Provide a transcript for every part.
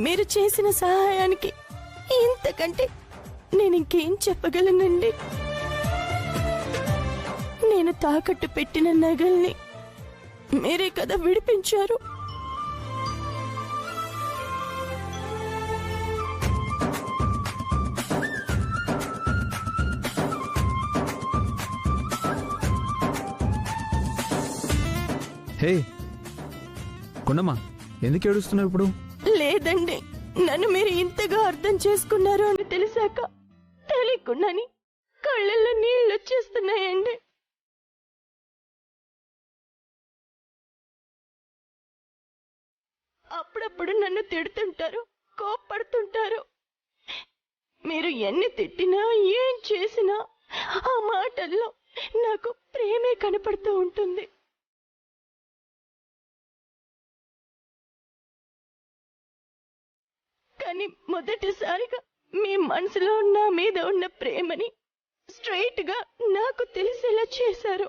మీరు చేసిన సహాయానికి ఇంతకంటే నేను ఇంకేం చెప్పగలనండి. నేను తాకట్టు పెట్టిన నగల్ని మీరే కదా విడిపించారు. హే కొండమ్మా, ఎందుకు ఏడుస్తున్నావు ఇప్పుడు? లేదండి, నన్ను మీరు ఇంతగా అర్థం చేసుకున్నారు అని తెలిసాక తెలియకుండాని కళ్ళల్లో నీళ్ళు వచ్చేస్తున్నాయండి. అప్పుడప్పుడు నన్ను తిడుతుంటారు, కోప్పడుతుంటారు. మీరు ఎన్ని తిట్టినా ఏం చేసినా ఆ మాటల్లో నాకు ప్రేమే కనపడుతూ ఉంటుంది. కానీ మొదటిసారిగా మీ మనసులో నా మీద ఉన్న ప్రేమని స్ట్రైట్ గా నాకు తెలిసేలా చేశారు.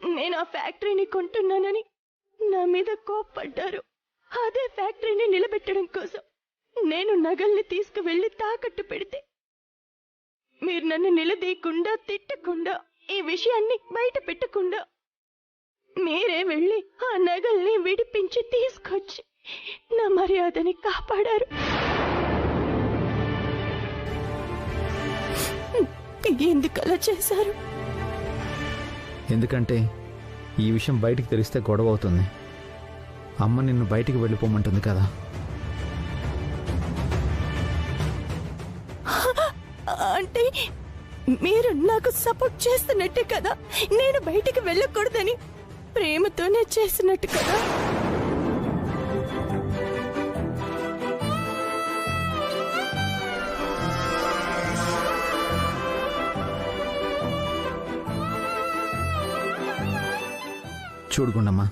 నేను ఆ ఫ్యాక్టరీని కొంటున్నానని నా మీద కోప్పడ్డారు. అదే ఫ్యాక్టరీని నిలబెట్టడం కోసం నేను నగల్ని తీసుకువెళ్లి తాకట్టు పెడితే మీరు నన్ను నిలదీయకుండా, తిట్టకుండా, ఈ విషయాన్ని బయట పెట్టకుండా మీరే వెళ్లి ఆ నగల్ని విడిపించి తీసుకొచ్చి నా మర్యాదని కాపాడారు. ఎందుకలా చేశారు? ఎందుకంటే ఈ విషయం బయటికి తెలిస్తే గొడవ అవుతుంది. అమ్మ నిన్ను బయటికి వెళ్ళిపోమంటుంది కదా. అంటే మీరు నాకు సపోర్ట్ చేస్తున్నట్టే కదా, నేను బయటికి వెళ్ళకూడదని ప్రేమతోనే చేసినట్టు కదా. చూడుకుండమ్మా,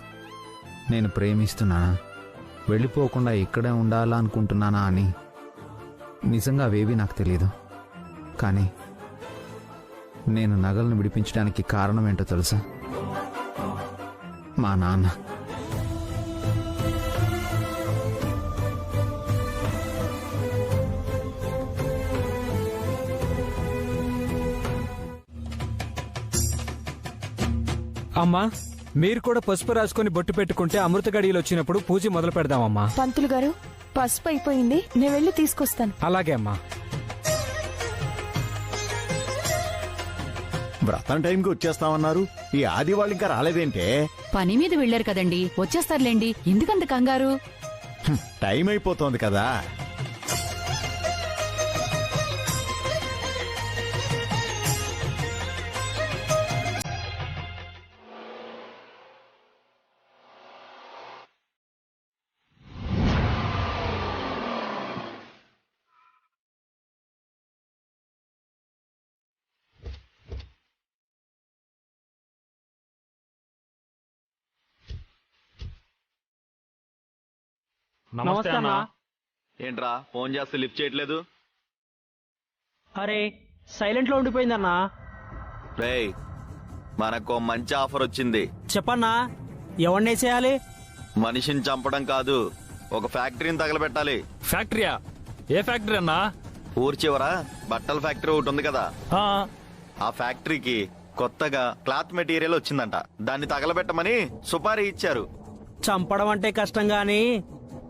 నేను ప్రేమిస్తున్నానా, వెళ్ళిపోకుండా ఇక్కడే ఉండాలా అనుకుంటున్నానా అని నిజంగా అవేవి నాకు తెలియదు. కానీ నేను నగలను విడిపించడానికి కారణం ఏంటో తెలుసా? మా నాన్న. అమ్మా, మీరు కూడా పసుపు రాసుకొని బొట్టు పెట్టుకుంటే అమృత గడియలు వచ్చినప్పుడు పూజ మొదలు పెడదామమ్మా. పంతులు గారు, పసుపు అయిపోయింది, నేను వెళ్ళి తీసుకొస్తాను. అలాగే అమ్మా. వ్రతం టైంకి వచ్చేస్తామన్నారు, ఈ ఆది వాళ్ళు ఇంకా రాలేదేంటే? పని మీద వెళ్లారు కదండి, వచ్చేస్తారులేండి. ఎందుకంత కంగారు? టైం అయిపోతోంది కదా. నమస్తే అన్న. ఏంట్రా ఫోన్ చేస్తే లిఫ్ట్ చేయట్లేదు? అరే సైలెంట్ లో ఉండిపోయిందన్నా. రేయ్, మనకు మంచి ఆఫర్ వచ్చింది. చెప్పన్నా, ఎవరినే చేయాలి? మనిషిని చంపడం కాదు, ఒక ఫ్యాక్టరీని తగలబెట్టాలి. ఫ్యాక్టరీయా? ఏ ఫ్యాక్టరీ అన్నా? ఊరి చివర బట్టల ఫ్యాక్టరీ ఒకటి ఉంది కదా, ఆ ఫ్యాక్టరీకి కొత్తగా క్లాత్ మెటీరియల్ వచ్చిందంట. దాన్ని తగలబెట్టమని సుపారీ ఇచ్చారు. చంపడం అంటే కష్టం గాని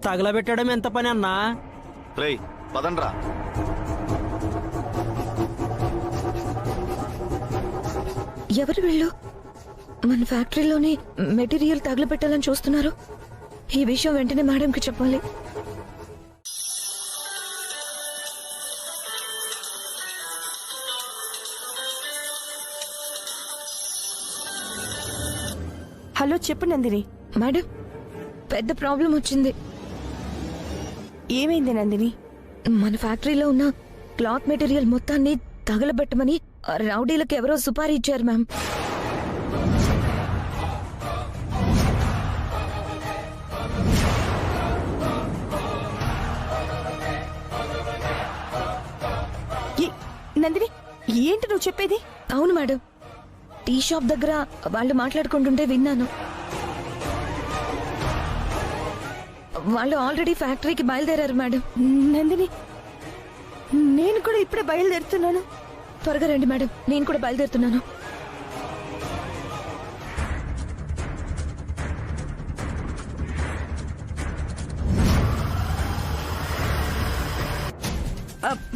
తగలబెట్టడం ఎంత పని అన్నా? రేయ్ పదండ్రా. ఎవరు వీళ్ళు? మన ఫ్యాక్టరీలోని మెటీరియల్ తగలబెట్టాలని చూస్తున్నారు. ఈ విషయం వెంటనే మేడంకి చెప్పాలి. హలో, చెప్పు నందిని. మేడం, పెద్ద ప్రాబ్లం వచ్చింది. ఏమైంది నందిని? మన ఫ్యాక్టరీలో ఉన్న క్లాత్ మెటీరియల్ మొత్తాన్ని తగలబెట్టమని రౌడీలకు ఎవరో సుపారీ ఇచ్చారు మ్యామ్. నందిని, ఏంటి నువ్వు చెప్పేది? అవును మేడం, టీ షాప్ దగ్గర వాళ్ళు మాట్లాడుకుంటుంటే విన్నాను. వాళ్ళు ఆల్రెడీ ఫ్యాక్టరీకి బయలుదేరారు మేడం. నందిని, నేను కూడా ఇప్పుడే బయలుదేరుతున్నాను. త్వరగా రండి మేడం, నేను కూడా బయలుదేరుతున్నాను.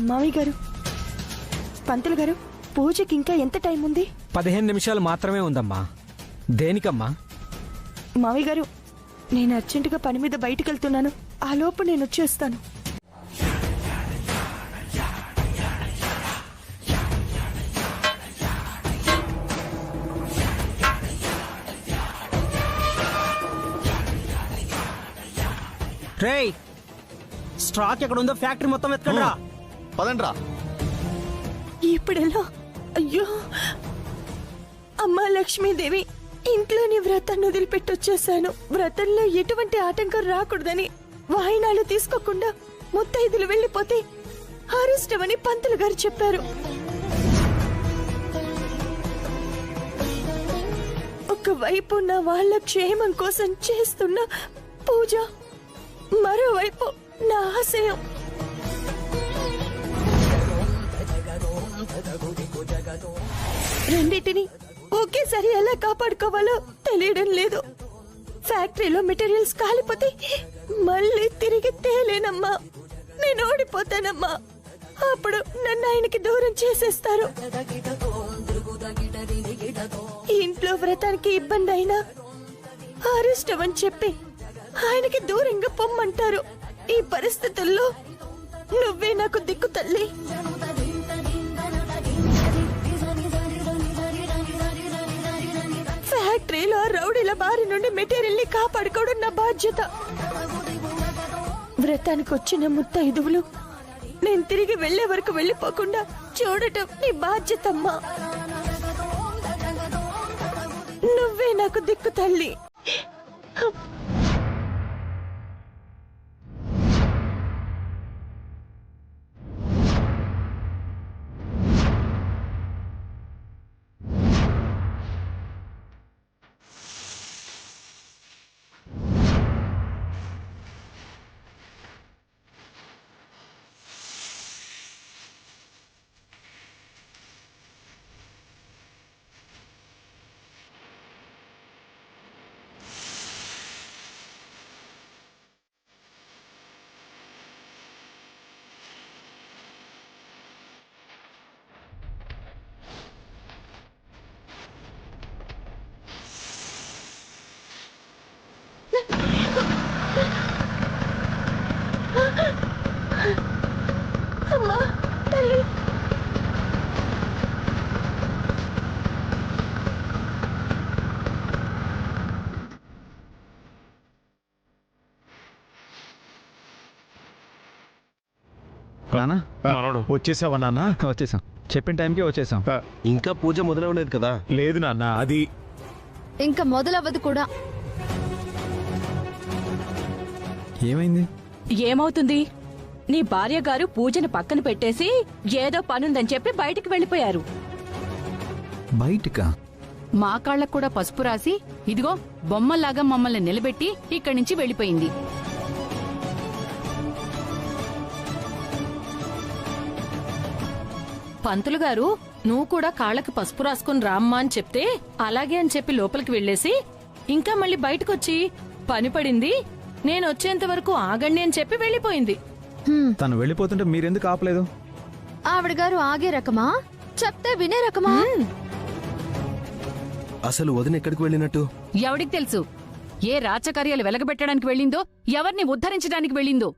మామయ్య గారు, పంతులు గారు, పూజకి ఇంకా ఎంత టైం ఉంది? 15 నిమిషాలు మాత్రమే ఉందమ్మా. దేనికమ్మా? మామయ్య గారు, నేను అర్జెంటుగా పని మీద బయటికి వెళ్తున్నాను. ఆ లోపు నేను వచ్చేస్తాను. రేయ్, స్టాక్ ఎక్కడ ఉందో ఫ్యాక్టరీ మొత్తం ఎత్తుకండిరా. పదండ్రా. ఇప్పుడెలా? అయ్యో, అమ్మా లక్ష్మీదేవి, ఇంట్లోని వ్రతాన్ని వదిలిపెట్టొచ్చేసాను. వ్రతంలో ఎటువంటి ఆటంకం రాకూడదని వాయినాలు తీసుకోకుండా ముత్తైదులు వెళ్లిపోతే అరిష్టమని పంతులు గారు చెప్పారు. ఒకవైపు నా వాళ్ళ క్షేమం కోసం చేస్తున్న పూజ, మరోవైపు నా ఆశయం. రెండింటిని ఒకేసారి ఎలా కాపాడుకోవాలో తెలియడం లేదు. ఫ్యాక్టరీలో మెటీరియల్స్ కాలిపోతే మళ్ళీ తిరిగి తేలేనమ్మా. నేను ఓడిపోతానమ్మా. అప్పుడు నన్ను ఆయనకి దూరం చేసేస్తారు. ఇంట్లో వ్రతానికి ఇబ్బంది అయినా అరిష్టం అని చెప్పి ఆయనకి దూరంగా పొమ్మంటారు. ఈ పరిస్థితుల్లో నువ్వే నాకు దిక్కు తల్లి. ఫ్యాక్టరీలో రౌడీల బారి నుండి మెటీరియల్ ని కాపాడుకోవడం నా బాధ్యత. వ్రతానికి వచ్చిన ముత్తైదువులు నేను తిరిగి వెళ్లే వరకు వెళ్లిపోకుండా చూడటం నీ బాధ్యతమ్మా. నువ్వే నాకు దిక్కు తల్లి. అమ్మా తల్లి, నానా వచ్చేసావా నాన్న? వచ్చేసాం, చెప్పిన టైంకి వచ్చేసాం. ఇంకా పూజ మొదలవలేదు కదా? లేదు నాన్న, అది ఇంకా మొదలవ్వదు కూడా. ఏమైంది? ఏమవుతుంది? నీ భార్య గారు పూజను పక్కన పెట్టేసి ఏదో పనుందని చెప్పి బయటికి వెళ్లిపోయారు. బయటికా? మా కాళ్ళకు కూడా పసుపు రాసి ఇదిగో బొమ్మల్లాగా మమ్మల్ని నిలబెట్టి ఇక్కడి నుంచి వెళ్లిపోయింది. పంతులు గారు, నువ్వు కూడా కాళ్ళకి పసుపు రాసుకుని రామ్మా అని చెప్తే అలాగే అని చెప్పి లోపలికి వెళ్లేసి ఇంకా మళ్ళీ బయటకొచ్చి పని పడింది, నేను వచ్చేంత వరకు ఆగండి అని చెప్పి వెళ్లిపోయింది. తను వెళ్ళిపోతుంటే మీరెందుకు ఆపలేదు? ఆవిడ గారు ఆగే రకమా, చెప్తే వినే రకమా? అసలు వదిన ఎక్కడికి వెళ్ళినట్టు? ఎవడికి తెలుసు? ఏ రాచకార్యాలు వెలగబెట్టడానికి వెళ్ళిందో, ఎవరిని ఉద్ధరించడానికి వెళ్ళిందో.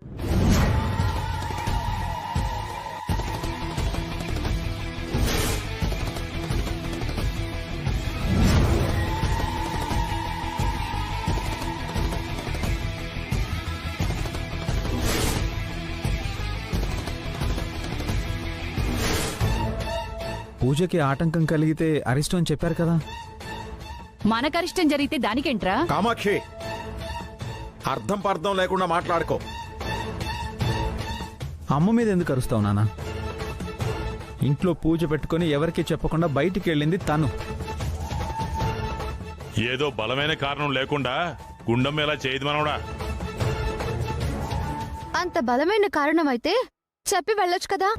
పూజకి ఆటంకం కలిగితే అరిష్టం అని చెప్పారు కదా. మనకరిష్టం జరిగితే దానికేంట్రా? కామాక్షి, అర్థం పర్థం లేకుండా మాట్లాడుకో. అమ్మ మీద ఎందుకు అరుస్తావు నాన్న? ఇంట్లో పూజ పెట్టుకొని ఎవరికీ చెప్పకుండా బయటికి వెళ్ళింది తను. ఏదో బలమైన కారణం లేకుండా గుండమ్మ ఎలా చేయదు మనవడా. అంత బలమైన కారణం అయితే చెప్పి వెళ్ళొచ్చు కదా.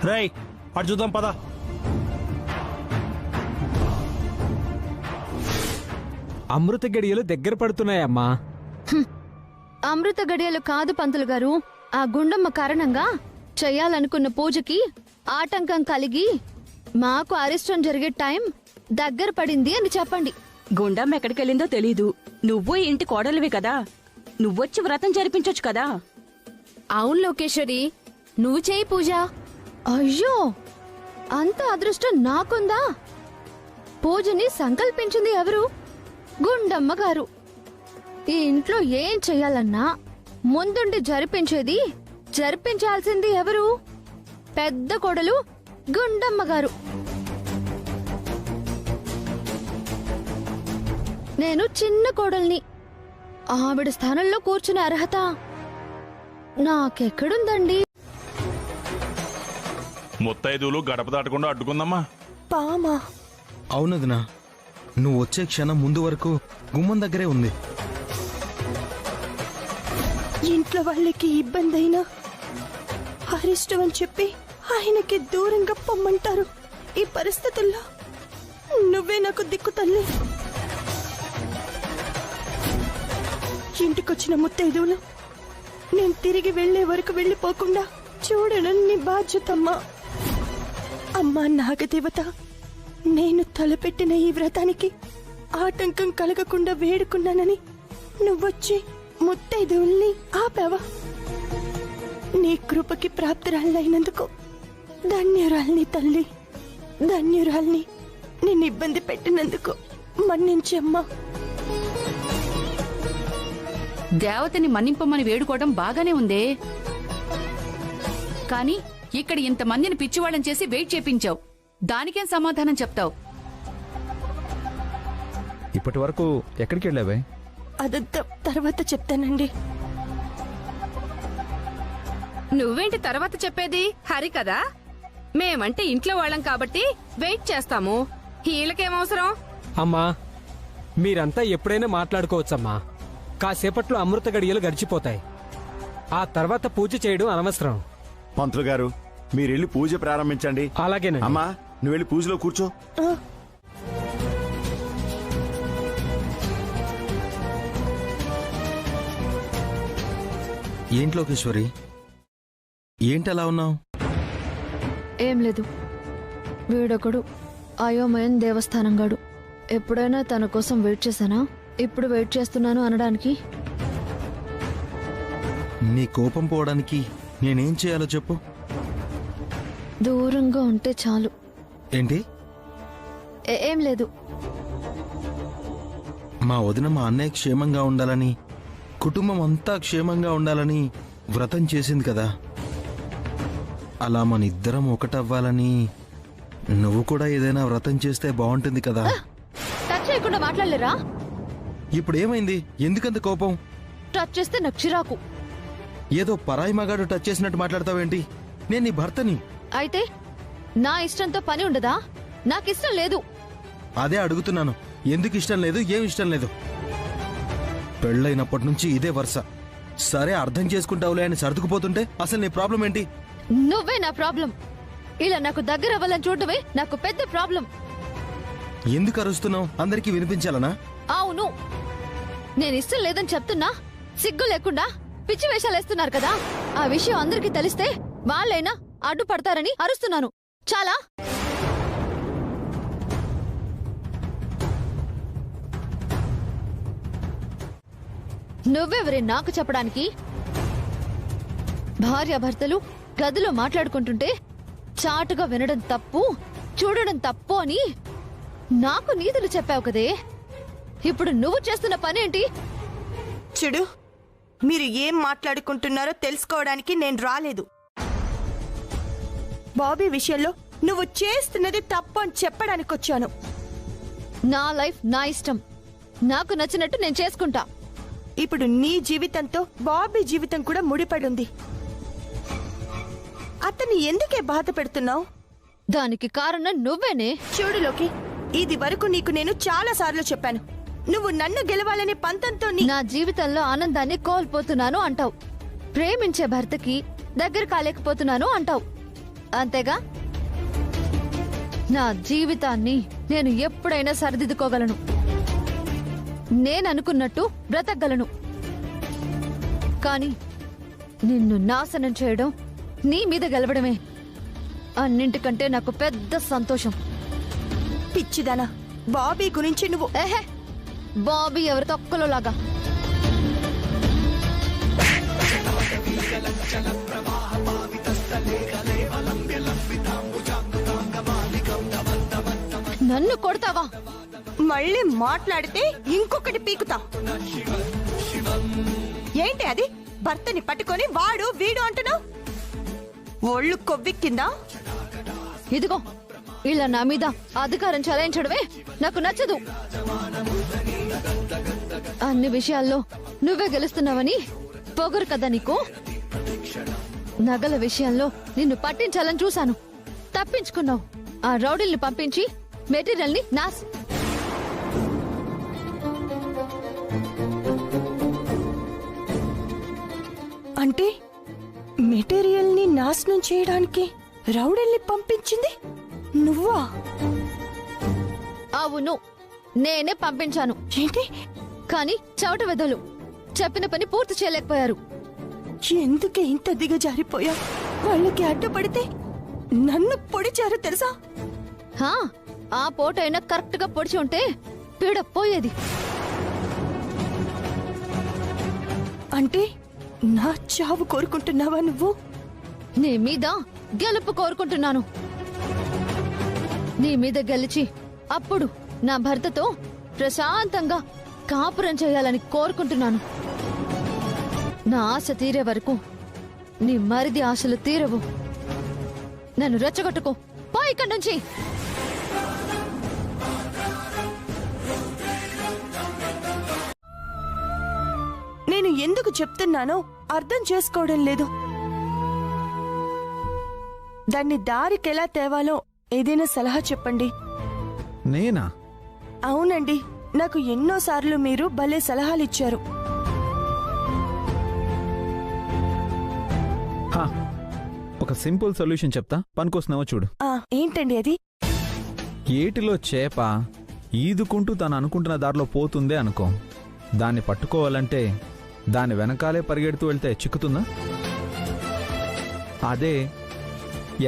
రేయ్ అటు చూద్దాం పద. అమృత గడియలు దగ్గర పడుతున్నాయమ్మా. అమృత గడియలు కాదు పంతులు గారు, ఆ గుండమ్మ కారణంగా చెయ్యాలనుకున్న పూజకి ఆటంకం కలిగి మాకు అరిష్టం జరిగే టైం దగ్గర పడింది అని చెప్పండి. గుండమ్మ ఎక్కడికెళ్ళిందో తెలీదు. నువ్వు ఇంటి కోడలివి కదా, నువ్వొచ్చి వ్రతం జరిపించొచ్చు కదా. అవును లోకేశ్వరి, నువ్వు చేయి పూజ. అయ్యో, అంత అదృష్టం నాకుందా? పూజని సంకల్పించింది ఎవరు? గుండమ్మ గారు. ఈ ఇంట్లో ఏం చెయ్యాలన్నా ముందుండి జరిపించాల్సింది ఎవరు? పెద్ద కోడలు గుండమ్మ గారు. నేను చిన్న కోడల్ని. ఆవిడ స్థానంలో కూర్చునే అర్హత నాకెక్కడుందండి? ముత్తైదువులు గడప దాటకుండా అడ్డుకుందమ్మా. పామా? అవునదినా, నువ్వు వచ్చే క్షణం ముందు వరకు గుమ్మం దగ్గరే ఉంది. ఇంట్లో వాళ్ళకి ఇబ్బంది అయినా అరిష్టం అని చెప్పి ఆయనకి దూరంగా పొమ్మంటారు. ఈ పరిస్థితుల్లో నువ్వే నాకు దిక్కు తల్లి. ఇంటికొచ్చిన ముత్తైదువులు నేను తిరిగి వెళ్లే వరకు వెళ్లిపోకుండా చూడడం నీ బాధ్యతమ్మా. అమ్మా నాగదేవత, నేను తలపెట్టిన ఈ వ్రతానికి ఆటంకం కలగకుండా వేడుకున్నానని నువ్వొచ్చి ముత్తైదువుల్ని ఆపావా? నీ కృపకి ప్రాప్తురాలైనందుకు ధన్యురాల్ని తల్లి, ధన్యురాల్ని. నిన్ను ఇబ్బంది పెట్టినందుకు మన్నించమ్మా. దేవతని మన్నింపమని వేడుకోవడం బాగానే ఉందే, కానీ ఇక్కడ ఇంతమందిని పిచ్చివాళ్ళని చేసి వెయిట్ చేపించావు. దానికేం సమాధానం చెప్తావు? ఇప్పటి వరకు ఎక్కడికి వెళ్ళావే? అదంతా తర్వాత చెప్తానండి. నువ్వేంటి తర్వాత చెప్పేది? హరి కదా, మేమంటే ఇంట్లో వాళ్ళం కాబట్టి వెయిట్ చేస్తాము. వీళ్ళకేమవసరం? అమ్మా, మీరంతా ఎప్పుడైనా మాట్లాడుకోవచ్చమ్మా. కాసేపట్లో అమృత గడియలు గడిచిపోతాయి. ఆ తర్వాత పూజ చేయడం అనవసరం. పంతులు గారు, మీరెళ్ళి పూజ ప్రారంభించండి. అలాగేనండి. అమ్మా, నువ్వు వెళ్ళి పూజలో కూర్చో. ఏంటి లోకేశ్వరి, ఏంటలా ఉన్నావు? ఏం లేదు, వీడొకడు అయోమయం దేవస్థానం గాడు. ఎప్పుడైనా తన కోసం వెయిట్ చేశానా? ఇప్పుడు వెయిట్ చేస్తున్నాను అనడానికి? నీ కోపం పోవడానికి నేనేం చేయాలో చెప్పు. దూరంగా ఉంటే చాలు. ఏంటి? ఏం లేదు. మా వదిన మా అన్నయ్య క్షేమంగా ఉండాలని, కుటుంబం అంతా క్షేమంగా ఉండాలని వ్రతం చేసింది కదా. అలా మన ఇద్దరం ఒకటవ్వాలని నువ్వు కూడా ఏదైనా వ్రతం చేస్తే బాగుంటుంది కదా. టచ్ చేయకుండా మాట్లాడలేరా? ఇప్పుడు ఏమైంది? ఎందుకంత కోపం? టచ్ చేస్తే నాకు చిరాకు. ఏదో పరాయి మగాడు టచ్ చేసినట్టు మాట్లాడతావేంటి? నేను నీ భర్తని. అయితే నా ఇష్టంతో పని ఉండదా? నాకిష్టం లేదు. అదే అడుగుతున్నాను, ఎందుకు ఇష్టం లేదు, ఏం ఇష్టం లేదు? పెళ్ళైనప్పటి నుంచి ఇదే వరుస. సరే, అర్థం చేసుకుంటావులే అని సర్దుకుపోతుంటే అసలు నీ ప్రాబ్లం ఏంటి? నువ్వే నా ప్రాబ్లం. ఇలా నాకు దగ్గర అవ్వాలని చూడటమే నాకు పెద్ద ప్రాబ్లం. ఎందుకు అరుస్తున్నావు? అందరికీ వినిపించాలనా? అవును, నేను ఇష్టం లేదని చెప్తున్నా సిగ్గు లేకుండా పిచ్చి వేషాలేస్తున్నారు కదా. ఆ విషయం అందరికీ తెలిస్తే వాళ్ళైనా అడ్డుపడతారని అరుస్తున్నాను. చాలా. నువ్వెవరే నాకు చెప్పడానికి? భార్యాభర్తలు గదిలో మాట్లాడుకుంటుంటే చాటుగా వినడం తప్పు, చూడడం తప్పు అని నాకు నీతులు చెప్పావు కదే. ఇప్పుడు నువ్వు చేస్తున్న పనేంటి? చూడు, మీరు ఏం మాట్లాడుకుంటున్నారో తెలుసుకోవడానికి నేను రాలేదు. బాబీ విషయంలో నువ్వు చేస్తున్నది తప్పు అని చెప్పడానికి వచ్చాను. నా లైఫ్ నా ఇష్టం, నాకు నచ్చినట్టు నేను చేసుకుంటా. ఇప్పుడు నీ జీవితంతో బాబీ జీవితం కూడా ముడిపడి ఉంది. అతన్ని ఎందుకే బాధ పెడుతున్నావు? దానికి కారణం నువ్వేనే. చూడు లోకి, ఇది వరకు నీకు నేను చాలా సార్లు చెప్పాను, నువ్వు నన్ను గెలవాలనే పంతంతో నా జీవితంలో ఆనందాన్ని కోల్పోతున్నాను అంటావు, ప్రేమించే భర్తకి దగ్గర కాలేకపోతున్నాను అంటావు, అంతేగా? నా జీవితాన్ని నేను ఎప్పుడైనా సరిదిద్దుకోగలను, నేననుకున్నట్టు బ్రతకగలను. కానీ నిన్ను నాశనం చేయడం, నీ మీద గెలవడమే అన్నింటికంటే నాకు పెద్ద సంతోషం. పిచ్చిదానా, బాబీ గురించి నువ్వు బాబీ ఎవరి తొక్కలో లాగా. నన్ను కొడతావా? మళ్ళీ మాట్లాడితే ఇంకొకటి పీకుతా. ఏంటి అది? భర్తని పట్టుకొని వాడు వీడు అంటున్నావు? ఒళ్ళు కొవ్వెక్కిందా? ఇదిగో, ఇలా నా మీద అధికారం చలాయించడమే నాకు నచ్చదు. అన్ని విషయాల్లో నువ్వే గెలుస్తున్నావని పొగరు కదా నీకు. నగల విషయంలో నిన్ను పట్టించాలని చూశాను, తప్పించుకున్నావు. ఆ రౌడీల్ని పంపించి మెటీరియల్ ని అంటే మెటీరియల్ ని నాశనం చేయడానికి రౌడీల్ని పంపించింది నువ్వా? అవును, నేనే పంపించాను. ఏంటి? కానీ చవట వెదలు చెప్పిన పని పూర్తి చేయలేకపోయారు. ఎందుకే ఇంత దిగజారిపోయా? వాళ్ళకి అడ్డుపడితే నన్ను పొడిచారు తెలుసా? ఆ పోటైనా కరెక్ట్ గా పొడిచి ఉంటే పీడ పోయేది. అంటే నా చావు కోరుకుంటున్నావా నువ్వు? నీ మీద గెలుపు కోరుకుంటున్నాను. నీ మీద గెలిచి అప్పుడు నా భర్తతో ప్రశాంతంగా కాపురం చేయాలని కోరుకుంటున్నాను. నా ఆశ తీరే వరకు నీ మరిది ఆశలు తీరవు. నన్ను రెచ్చగొట్టుకో, పో ఇక్కడి నుంచి. నేను ఎందుకు చెప్తున్నానో అర్థం చేసుకోవడం లేదు. దాన్ని దారికెలా తేవాలో ఏదైనా సలహా చెప్పండి. నేనా? అవునండి, నాకు ఎన్నోసార్లు మీరు భలే సలహాలు ఇచ్చారు. ఒక సింపుల్ సొల్యూషన్ చెప్తా, పనికొస్తున్నావో చూడు. ఏంటండి అది? ఏటిలో చేప ఈదుకుంటూ తను అనుకుంటున్న దారిలో పోతుందే అనుకో, దాన్ని పట్టుకోవాలంటే దాని వెనకాలే పరిగెడుతూ వెళ్తే చిక్కుతుందా? అదే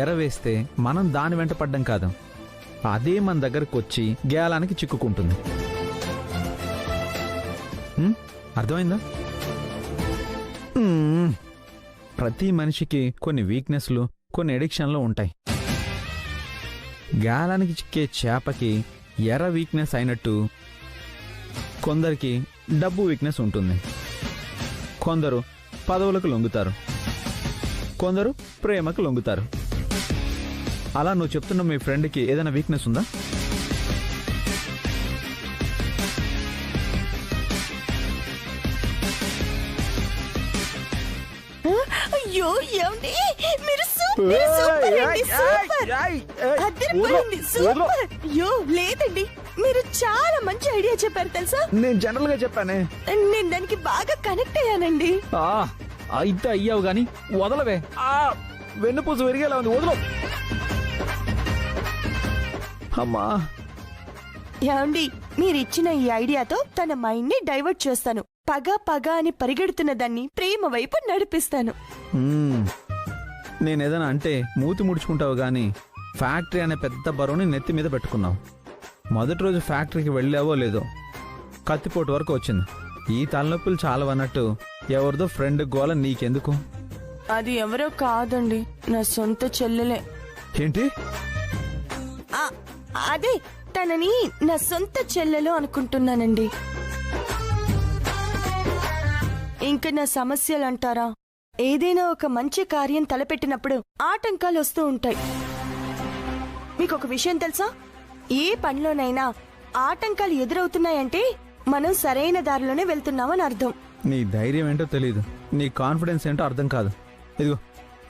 ఎరవేస్తే మనం దాని వెంట పడ్డం కాదు, అదే మన దగ్గరకు వచ్చి గేలానికి చిక్కుకుంటుంది. అర్థమైందా? ప్రతి మనిషికి కొన్ని వీక్నెస్లు, కొన్ని ఎడిక్షన్లు ఉంటాయి. గాలానికి చిక్కే చేపకి ఎర్ర వీక్నెస్ అయినట్టు కొందరికి డబ్బు వీక్నెస్ ఉంటుంది. కొందరు పదవులకు లొంగుతారు, కొందరు ప్రేమకు లొంగుతారు. అలా నువ్వు చెప్తున్న మీ ఫ్రెండ్కి ఏదైనా వీక్నెస్ ఉందా? అయ్యో, ఏమండి మీరు సూపర్ సూపర్ అండి, సూపర్ అదిరిపోయింది, సూపర్. అయ్యో లేదండి, మీరు చాలా మంచి ఐడియా చెప్పారు తెలుసా. నేను జనరల్ గా చెప్పానే, నేను దానికి బాగా కనెక్ట్ అయ్యానండి. అయితే అయ్యావు గాని వదలవే, వెన్నుపూస విరిగేలా ఉంది, వదలు. అమ్మా, ఏమండి మీరిచ్చిన ఈ ఐడియాతో తన మైండ్ ని డైవర్ట్ చేస్తాను. పగ పగ అని పరిగెడుతున్న దాన్ని ప్రేమ వైపు నడిపిస్తాను. నేనేదైనా అంటే మూతి ముడుచుకుంటావు గాని ఫ్యాక్టరీ అనే పెద్ద బరువుని నెత్తి మీద పెట్టుకున్నావు. మొదటి రోజు ఫ్యాక్టరీకి వెళ్ళావో లేదో కత్తిపోటు వరకు వచ్చింది. ఈ తలనొప్పులు చాలవన్నట్టు ఎవరిదో ఫ్రెండ్ గోల నీకెందుకు? అది ఎవరో కాదండి, నా సొంత చెల్లెలే. ఏంటి? అదే తనని నా సొంత చెల్లెలు అనుకుంటున్నానండి. ఇంకా నా సమస్యలు అంటారా, ఏదైనా ఒక మంచి కార్యం తలపెట్టినప్పుడు ఆటంకాలు వస్తూ ఉంటాయి. మీకు ఒక విషయం తెలుసా, ఏ పనిలోనైనా ఆటంకాలు ఎదురవుతున్నాయంటే మనం సరైన దారిలోనే వెళ్తున్నామని అర్థం. నీ ధైర్యం ఏంటో తెలీదు, నీ కాన్ఫిడెన్స్ ఏంటో అర్థం కాదు. ఇదిగో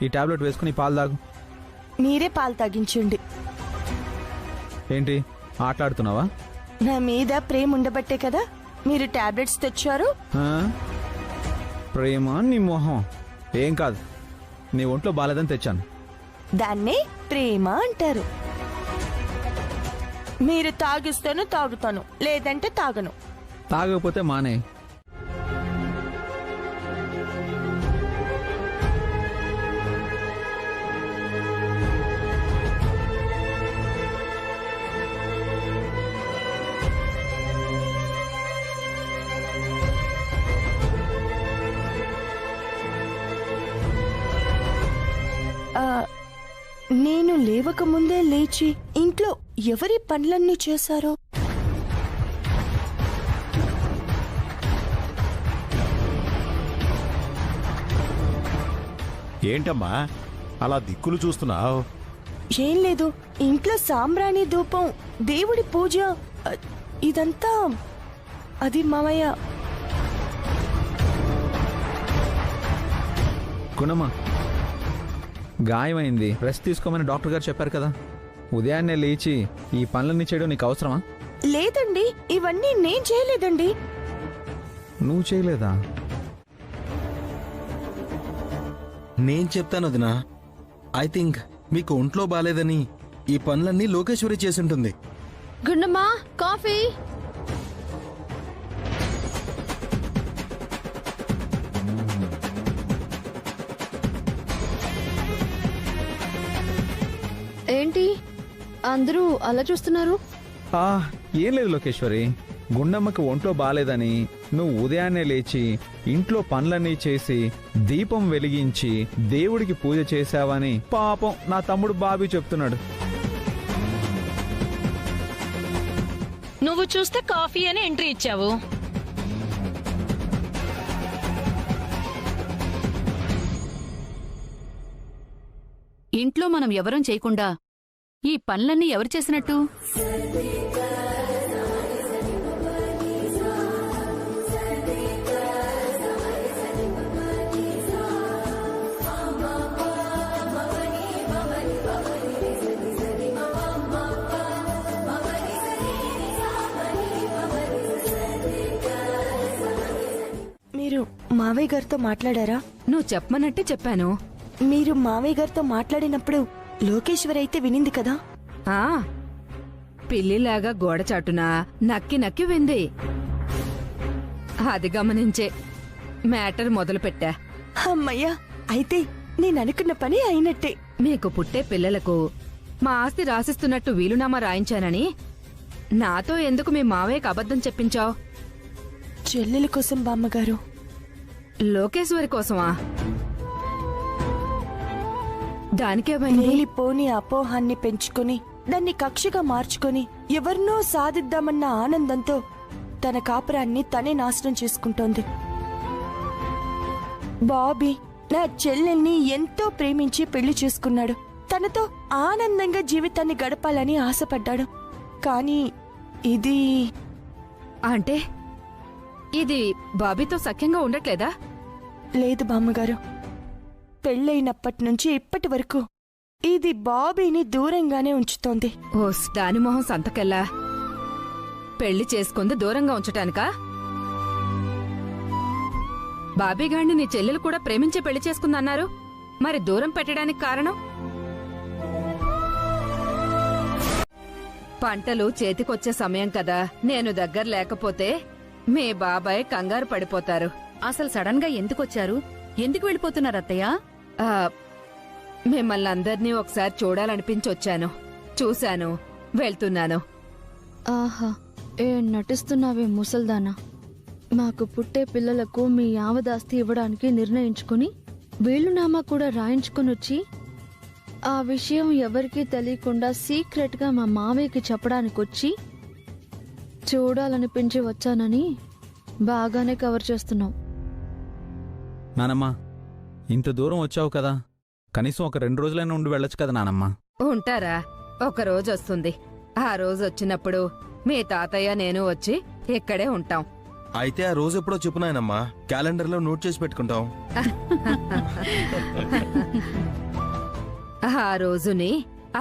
ఈ టాబ్లెట్ వేసుకుని పాలు తాగు. మీరే పాలు తాగించండి. ఏంటి ఆటలాడుతున్నావా? నా మీద ప్రేమ ఉండబట్టే కదా మీరు టాబ్లెట్స్ తెచ్చారు. ఆ? ప్రేమ నీ మొహం. ఏం కాదు, నీ ఒంట్లో బాలేదని తెచ్చాను. దాన్నే ప్రేమ అంటారు. మీరు తాగిస్తేనే తాగుతాను, లేదంటే తాగను. తాగకపోతే మానే. నేను లేవకముందే లేచి ఇంట్లో ఎవరి పనులన్నీ చేశారో. ఏంటమ్మా అలా దిక్కులు చూస్తున్నావు? ఏం లేదు, ఇంట్లో సాంబ్రాణి ధూపం, దేవుడి పూజ, ఇదంతా అది మామయ్య. గుణమ్మా, గాయమైంది, రెస్ట్ తీసుకోమని డాక్టర్ గారు చెప్పారు కదా. ఉదయాన్నే లేచి ఈ పనులన్నీ చేయడం నీకు అవసరమా? లేదండి, ఇవన్నీ నేను చేయలేదండి. నువ్వు చేయలేదా? నేను చెప్తాను వదినా. ఐ థింక్ మీకు ఒంట్లో బాలేదని ఈ పనులన్నీ లోకేశ్వరి చేసుంటుంది. గుండమ్మా, కాఫీ. ఏంటి అందరూ అలా చూస్తున్నారు? ఏం లేదు లోకేశ్వరి, గుండమ్మకి ఒంట్లో బాలేదని నువ్వు ఉదయాన్నే లేచి ఇంట్లో పనులన్నీ చేసి దీపం వెలిగించి దేవుడికి పూజ చేశావని పాపం నా తమ్ముడు బాబీ చెప్తున్నాడు. నువ్వు చూస్తే కాఫీ అని ఎంట్రీ ఇచ్చావు. ఇంట్లో మనం ఎవరం చేయకుండా ఈ పనులన్నీ ఎవరు చేసినట్టు? మీరు మావయ్య గారితో మాట్లాడారా? నువ్వు చెప్పమన్నట్టే చెప్పాను. మీరు మావయ్య గారితో మాట్లాడినప్పుడు లోకేశ్వరి అయితే వినింది కదా? పిల్లిలాగా గోడ చాటునా నక్కి నక్కి వింది. అది గమనించే మ్యాటర్ మొదలు పెట్టా. అమ్మయ్యా, అయితే నేను అనుకున్న పని అయినట్టే. మీకు పుట్టే పిల్లలకు మా ఆస్తి రాసిస్తున్నట్టు వీలునామా రాయించానని నాతో ఎందుకు మీ మావయ్యకు అబద్ధం చెప్పించావు? చెల్లెల కోసం బామ్మగారు. లోకేశ్వరి కోసమా? లేనిపోని అపోహాన్ని పెంచుకొని దాన్ని కక్షగా మార్చుకొని ఎవరినో సాధిద్దామన్న ఆనందంతో తన కాపురాన్ని తనే నాశనం చేసుకుంటోంది. బాబీ నా చెల్లెల్ని ఎంతో ప్రేమించి పెళ్లి చేసుకున్నాడు. తనతో ఆనందంగా జీవితాన్ని గడపాలని ఆశపడ్డాడు. కానీ ఇది అంటే ఇది బాబీతో సఖ్యంగా ఉండట్లేదా? లేదు బామ్మగారు, పెళ్ళైనప్పటి నుంచి ఇప్పటి వరకు ఇది బాబీని దూరంగానే ఉంచుతోంది. ఓస్, దాని మొహం సంతకెల్లా. పెళ్లి చేసుకుంది దూరంగా ఉంచటానికా? బాబీగాడిని నీ చెల్లెలు కూడా ప్రేమించి పెళ్లి చేసుకుందన్నారు, మరి దూరం పెట్టడానికి కారణం? పంటలు చేతికొచ్చే సమయం కదా, నేను దగ్గర లేకపోతే మీ బాబాయ్ కంగారు పడిపోతారు. అసలు సడన్ గా ఎందుకొచ్చారు? ఎందుకు వెళ్ళిపోతున్నారు అత్తయ్య? మిమ్మల్ని అందరినీ ఒకసారి చూడాలనిపించొచ్చాను. చూశాను, వెళ్తున్నాను. ఆహా, ఏం నటిస్తున్నావే ముసల్దానా. మాకు పుట్టే పిల్లలకు మీ యావదాస్తి ఇవ్వడానికి నిర్ణయించుకుని వీలునామా కూడా రాయించుకుని వచ్చి ఆ విషయం ఎవరికీ తెలియకుండా సీక్రెట్ గా మా మావయ్యకి చెప్పడానికి వచ్చి చూడాలనిపించి వచ్చానని బాగానే కవర్ చేస్తున్నావు. నానమ్మ, ఇంత దూరం వచ్చావు కదా, కనీసం ఒక 2 రోజులైనా ఉండి వెళ్ళొచ్చు కదా నానమ్మ. ఉంటారా? ఒక రోజు వస్తుంది. ఆ రోజు వచ్చినప్పుడు మీ తాతయ్య నేను వచ్చి ఇక్కడే ఉంటాం. అయితే ఆ రోజు ఎప్పుడో చెప్పు నాయనమ్మా, క్యాలెండర్లో నోట్ చేసి పెట్టుకుంటాం. ఆ రోజుని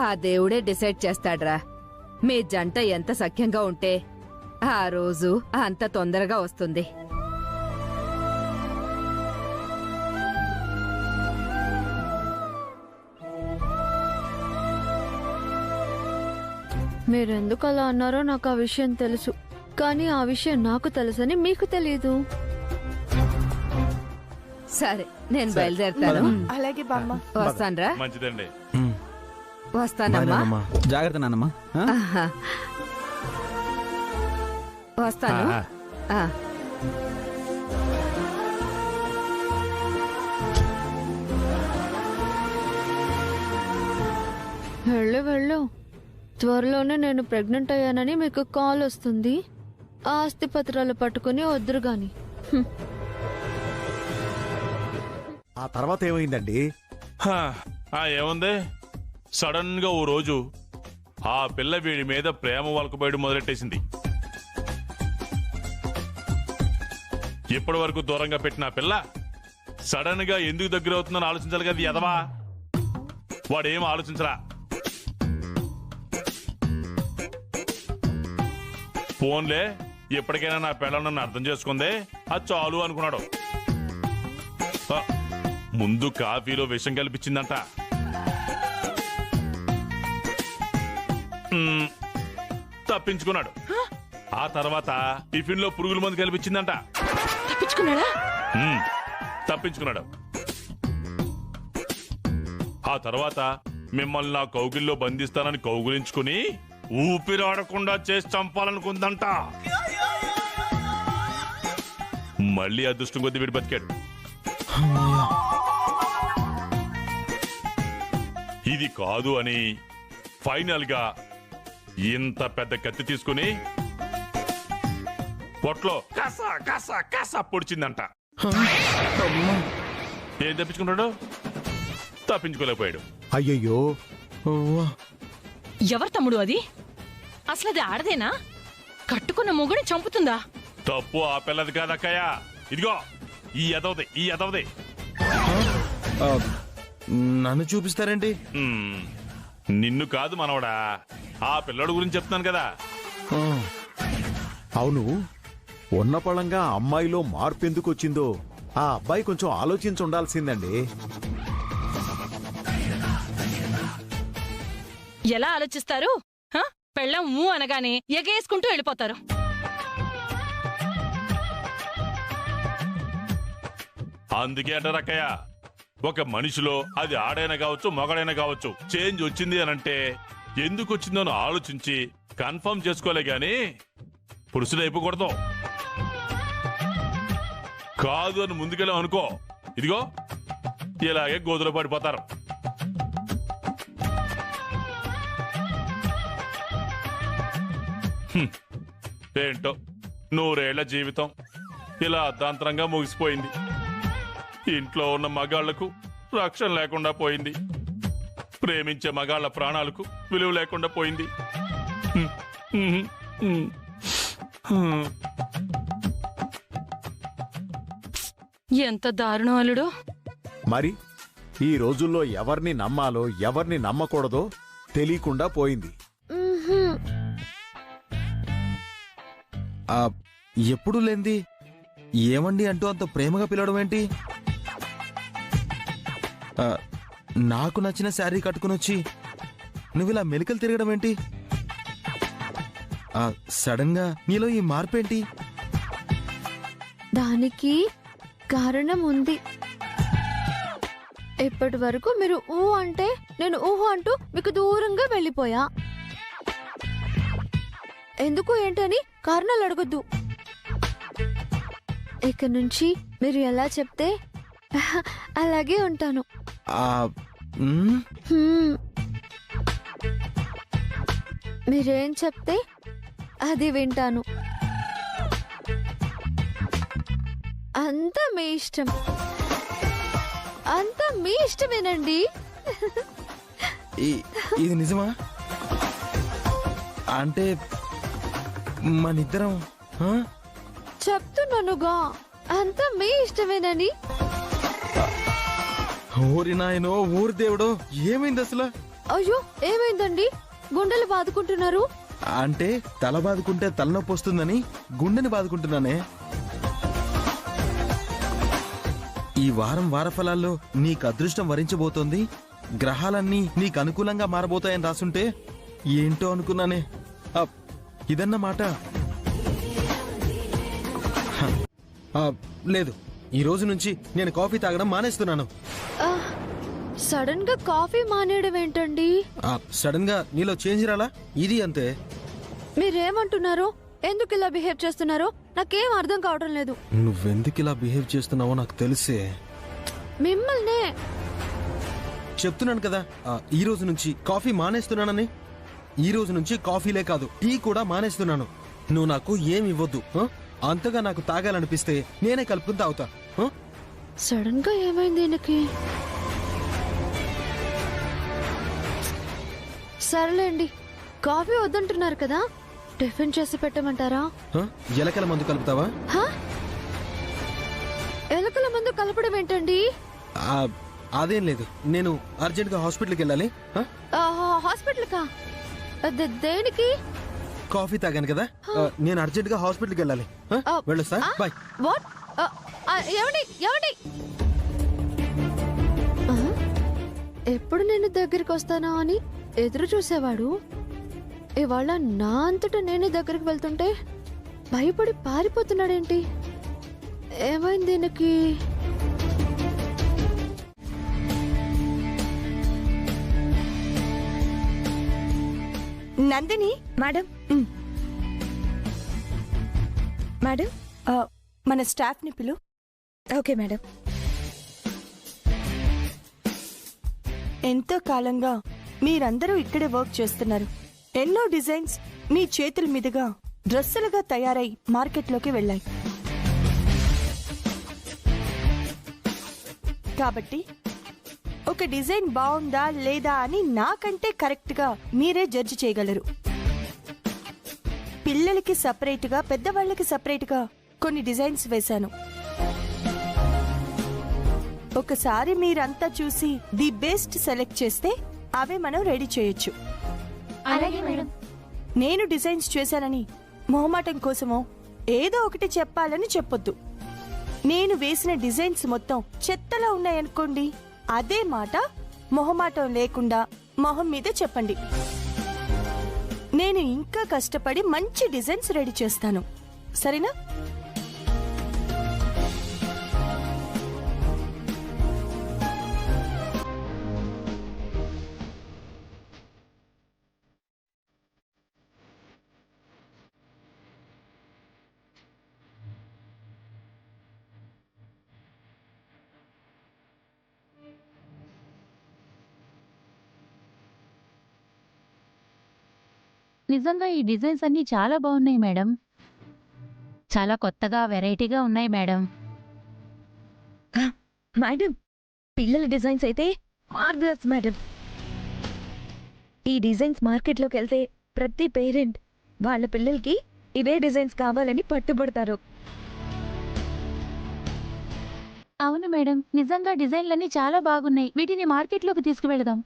ఆ దేవుడే డిసైడ్ చేస్తాడ్రా. మీ జంట ఎంత సఖ్యంగా ఉంటే ఆ రోజు అంత తొందరగా వస్తుంది. మీరెందుకు అలా అన్నారో నాకు ఆ విషయం తెలుసు, కానీ ఆ విషయం నాకు తెలుసని మీకు తెలియదు. సరే, నేను బయలుదేరుతాను. అలాగే బామ్మ. వస్తాన్రా. మంచిదండి. వస్తానమ్మా. జాగ్రత్త నానమ్మ. ఆహా. వస్తాను. ఆ. వెళ్ళు. త్వరలోనే నేను ప్రెగ్నెంట్ అయ్యానని మీకు కాల్ వస్తుంది. ఆస్తి పత్రాలు పట్టుకుని వద్దురు గాని. ఆ తర్వాత ఏమైందండి? ఏముంది, సడన్ గా ఓ రోజు ఆ పిల్ల వీడి మీద ప్రేమ వలకబోయడం మొదలెట్టేసింది. ఇప్పటి వరకు దూరంగా పెట్టిన పిల్ల సడన్ గా ఎందుకు దగ్గర అవుతుందని ఆలోచించాలి కదా ఎదవా. వాడేం ఆలోచించరా. ఫోన్లే, ఎప్పటికైనా నా పిల్ల నన్ను అర్థం చేసుకుందే, అది చాలు అనుకున్నాడు. ముందు కాఫీలో విషం కల్పించిందంట. తప్పించుకున్నాడు. ఆ తర్వాత టిఫిన్ లో పురుగుల మందు కల్పించిందంట. తప్పించుకున్నాడు. ఆ తర్వాత మిమ్మల్ని నా కౌగిల్లో బంధిస్తానని కౌగులించుకుని ఊపిరాడకుండా చేసి చంపాలనుకుందంట. మళ్ళీ అదృష్టం కొద్ది వీడు బతికాడు. ఇది కాదు అని ఫైనల్ గా ఇంత పెద్ద కత్తి తీసుకుని పొట్లో కసా కసా కసా పొడిచిందంట. ఏం తప్పించుకున్నాడు? తప్పించుకోలేకపోయాడు. అయ్యయ్యో, ఎవరు తమ్ముడు అది? అసలు అది ఆడదేనా? కట్టుకున్న మొగుని చంపుతుందా? తప్పు ఆ పిల్లది కాదక్కయ్య. ఇదిగో ఈ ఎదవది. నన్ను చూపిస్తారేంటి? నిన్ను కాదు మనవడా, ఆ పిల్లడు గురించి చెప్తున్నాను కదా. అవును, ఉన్న పళంగా అమ్మాయిలో మార్పు ఎందుకు వచ్చిందో ఆ అబ్బాయి కొంచెం ఆలోచించి ఉండాల్సిందండి. ఎలా ఆలోచిస్తారు? పెళ్ళం ఊ అనగానే ఎగేసుకుంటూ వెళ్ళిపోతారు. అందుకే అంటారు అక్కయ్య, ఒక మనిషిలో అది ఆడైనా కావచ్చు మగాడైనా కావచ్చు చేంజ్ వచ్చింది అనంటే ఎందుకు వచ్చిందో ఆలోచించి కన్ఫర్మ్ చేసుకోలే గాని పురుషుడు అయిపోకూడదు. కాదు అని ముందుకెళ్ళాం అనుకో, ఇదిగో ఇలాగే గోతులో పడిపోతారు. ఏంటో 100 ఏళ్ల జీవితం ఇలా అర్ధాంతరంగా ముగిసిపోయింది. ఇంట్లో ఉన్న మగాళ్లకు రక్షణ లేకుండా పోయింది. ప్రేమించే మగాళ్ల ప్రాణాలకు విలువ లేకుండా పోయింది. ఎంత దారుణం అల్లుడు. మరి ఈ రోజుల్లో ఎవరిని నమ్మాలో ఎవరిని నమ్మకూడదో తెలియకుండా పోయింది. ఎప్పుడు లేంది ఏమండి అంటూ అంత ప్రేమగా పిలవడం ఏంటి? నాకు నచ్చిన శారీ కట్టుకుని వచ్చి నువ్వు ఇలా మెలికలు తిరగడం ఏంటి? సడన్ గా నీలో ఈ మార్పేంటి? దానికి కారణం ఉంది. ఇప్పటి వరకు మీరు ఊ అంటే నేను ఊహు అంటూ మీకు దూరంగా వెళ్ళిపోయా. ఎందుకు ఏంటని కారణాలు అడగొద్దు. ఇక నుంచి మీరు ఎలా చెప్తే అలాగే ఉంటాను. మీరేం చెప్తే అది వింటాను. అంతా మీ ఇష్టం. అంతా మీ ఇష్టమేనండి. ఇది నిజమా? అంటే మనిద్దరం చెప్తున్నానుగా, అంతా మీ ఇష్టమేనని. ఊరి నాయనో, ఊరి దేవుడో, ఏమైంది అసలు? అయ్యో, ఏమైందండి? గుండెలు బాదుకుంటున్నారు? అంటే తల బాదుకుంటే తలనొప్పి వస్తుందని గుండెని బాదుకుంటున్నానే. ఈ వారం వారఫలాల్లో నీకు అదృష్టం వరించబోతోంది, గ్రహాలన్నీ నీకు అనుకూలంగా మారబోతాయని రాసుంటే ఏంటో అనుకున్నానే. ఇదన్నమాట. లేదు, ఈ రోజు నుంచి నేను కాఫీ తాగడం మానేస్తున్నాను. సడన్ గా కాఫీ మానేయడం ఏంటండి? సడన్ గా నీలో చేంజ్ రాలా? ఇది అంతే. మీరేమంటున్నారు? ఎందుకు ఇలా బిహేవ్ చేస్తున్నారో నాకేం అర్థం కావడం లేదు. నువ్వెందుకు ఇలా బిహేవ్ చేస్తున్నావో నాకు తెలిసే. మిమ్మల్నే చెప్తున్నాను కదా, ఈ రోజు నుంచి కాఫీ మానేస్తున్నానని. ఈ రోజు నుంచి కాఫీలే కాదు, టీ కూడా మానేస్తున్నాను. నువ్వు నాకు ఏమి ఇవ్వద్దు. అంతగా నాకు తాగాలనిపిస్తే నేనే కలుపుకుని తాగుతా. సడన్ గా ఏమైంది ఈయనకి? సరేలేండి, కాఫీ వద్దంటున్నారు కదా, టిఫిన్ చేసి పెట్టమంటారా? ఎలకల మందు కలుపుతావా? ఎలకల మందు కలపడం ఏంటండి? అదేం లేదు, నేను అర్జెంట్ గా హాస్పిటల్కి వెళ్ళాలి. హాస్పిటల్ కా? దేనికి? కాఫీ తాగాను కదా, నేను అర్జెంట్ గా హాస్పిటల్కి వెళ్ళాలి. వెళ్ళొస్తా, బాయ్. వాట్? ఏమండి? ఎప్పుడు నేను దగ్గరికి వస్తానా అని ఎదురు చూసేవాడు, ఇవాళ నా అంతటా నేనే దగ్గరికి వెళ్తుంటే భయపడి పారిపోతున్నాడేంటి? ఏమైంది దీనికి? నందిని మేడం, మేడం మన స్టాఫ్ ని పిలు. Okay madam. ఎంతో కాలంగా మీరందరూ ఇక్కడే వర్క్ చేస్తున్నారు. ఎన్నో డిజైన్స్ మీ చేతుల మీదుగా డ్రెస్సులుగా తయారై మార్కెట్లోకి వెళ్ళాయి. కాబట్టి ఒక డిజైన్ బాగుందా లేదా అని నాకంటే కరెక్ట్ గా మీరే జడ్జి చేయగలరు. పిల్లలకి సపరేట్ గా, పెద్దవాళ్ళకి సపరేట్ గా కొన్ని డిజైన్స్ వేశాను. ఒకసారి మీరంతా చూసి ది బెస్ట్ సెలెక్ట్ చేస్తే అవే మనం రెడీ చేయొచ్చు. అలాగే మేడం. నేను డిజైన్స్ చేశానని మొహమాటం కోసమో ఏదో ఒకటి చెప్పాలని చెప్పొద్దు. నేను వేసిన డిజైన్స్ మొత్తం చెత్తలా ఉన్నాయనుకోండి, అదే మాట మొహమాటం లేకుండా మొహం మీద చెప్పండి. నేను ఇంకా కష్టపడి మంచి డిజైన్స్ రెడీ చేస్తాను, సరేనా? నిజంగా ఈ డిజైన్స్ అన్నీ చాలా బాగున్నాయి మేడం. చాలా కొత్తగా వెరైటీగా ఉన్నాయి మేడం. మేడం, పిల్లల డిజైన్స్ అయితే మార్వెలస్ మేడం. ఈ డిజైన్స్ మార్కెట్లోకి వెళ్తే ప్రతి పేరెంట్ వాళ్ళ పిల్లలకి ఇవే డిజైన్స్ కావాలని పట్టుబడతారు. అవును మేడం, నిజంగా డిజైన్లన్నీ చాలా బాగున్నాయి. వీటిని మార్కెట్లోకి తీసుకువెళదాం.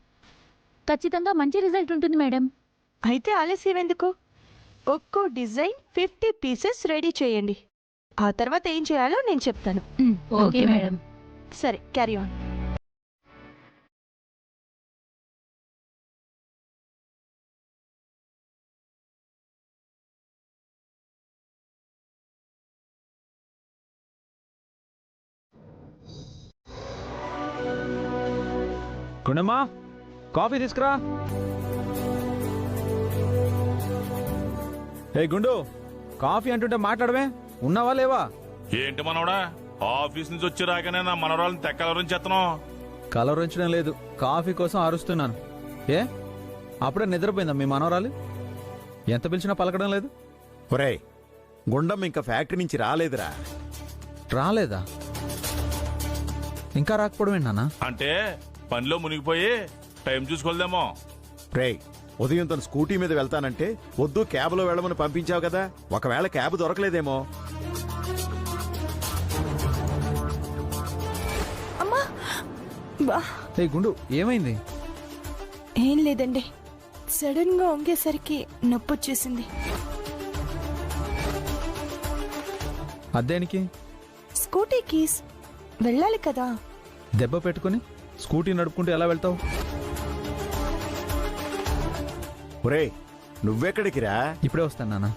ఖచ్చితంగా మంచి రిజల్ట్ ఉంటుంది మేడం. అయితే ఆలస్యం ఎందుకు? ఒక్కో డిజైన్ 50 పీసెస్ రెడీ చేయండి. ఆ తర్వాత ఏం చేయాలో నేను చెప్తాను. Okay madam. సరే, క్యారీ ఆన్. గుండమ్మా, కాఫీ తీసుకురా. ఏ గుండు, కాఫీ అంటుంటే మాట్లాడమే, ఉన్నావా లేవా? ఏంటి మనవడా, ఆఫీస్ నుంచి వచ్చి రాగానే నా మనవరాలను తెక్కలరించి ఎత్తనం. కలవరించడం లేదు, కాఫీ కోసం అరుస్తున్నాను. ఏ అప్పుడే నిద్రపోయిందా మీ మనవరాలు? ఎంత పిలిచినా పలకడం లేదు. ఒరేయ్, గుండం ఇంకా ఫ్యాక్టరీ నుంచి రాలేదురా. రాలేదా? ఇంకా రాకపోవడం నాన్న? అంటే పనిలో మునిగిపోయి టైం చూసుకోలేదేమో. రేయ్, ఉదయం తను స్కూటీ మీద వెళ్తానంటే వద్దు క్యాబ్లో వెళ్ళమని పంపించావు కదా, ఒకవేళ క్యాబ్ దొరకలేదేమో. అమ్మా బా, గుండు ఏమైంది? ఏం లేదండి, సడన్ గా వంగేసరికి నొప్పి వచ్చేసింది. అదేనికి? స్కూటీ కీస్ వెళ్ళాలి కదా. దెబ్బ పెట్టుకుని స్కూటీ నడుపుకుంటూ ఎలా వెళ్తావు? ఒరేయ్, నువ్వెక్కడికి రా? ఇప్పుడే వస్తాను నాన్న.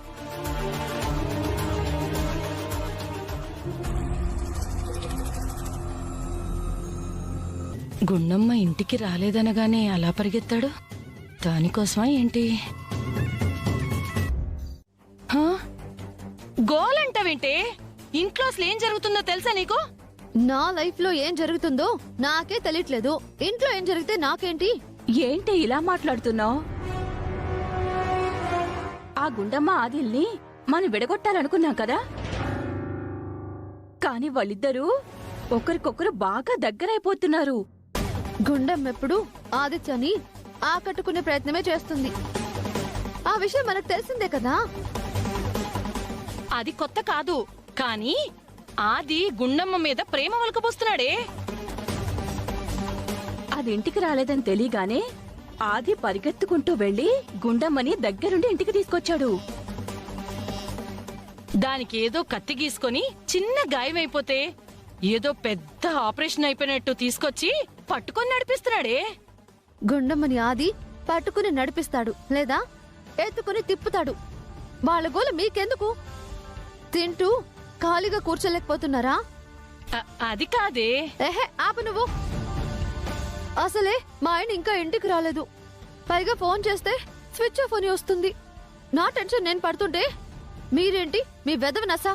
గుండమ్మ ఇంటికి రాలేదనగానే అలా పరిగెత్తాడు, దానికోసమా ఏంటి? గోలంటావేంటి? ఇంట్లో అసలు ఏం జరుగుతుందో తెలుసా నీకు? నా లైఫ్ లో ఏం జరుగుతుందో నాకే తెలియట్లేదు. ఇంట్లో ఏం జరిగితే నాకేంటి? ఏంటి ఇలా మాట్లాడుతున్నావు? ఆ గుండమ్మ ఆదిల్ని మనం విడగొట్టాలనుకున్నాం కదా, కానీ వాళ్ళిద్దరూ ఒకరికొకరు బాగా దగ్గరైపోతున్నారు. గుండెం ఎప్పుడు ఆదిత్యని ఆకట్టుకునే ప్రయత్నమే చేస్తుంది. ఆ విషయం మనకు తెలిసిందే కదా. అది కొత్త కాదు, కానీ ఆది గుండమ్మ మీద ప్రేమ వలకపోస్తున్నాడే. అది ఇంటికి రాలేదని తెలియగానే ఆది పరిగెత్తుకుంటూ వెళ్లి గుండమ్మని దగ్గరుండి ఇంటికి తీసుకొచ్చాడు. దానికి ఏదో కత్తి గీసుకొని చిన్న గాయమైపోతే ఏదో పెద్ద ఆపరేషన్ అయిపోయినట్టు తీసుకొచ్చి పట్టుకొని నడిపిస్తున్నాడే. గుండమ్మని ఆది పట్టుకుని నడిపిస్తాడు, లేదా ఎత్తుకుని తిప్పుతాడు. వాళ్ళ గోల మీకెందుకు? తింటూ ఖాళీగా కూర్చోలేకపోతున్నారా? అది కాదే. ఏహే, ఆపు నువ్వు. అసలే మా ఆయన ఇంకా ఇంటికి రాలేదు. పైగా ఫోన్ చేస్తే స్విచ్ ఆఫ్ అని వస్తుంది. నా టెన్షన్ నేను పడుతుంటే మీరేంటి మీ వెదవ నసా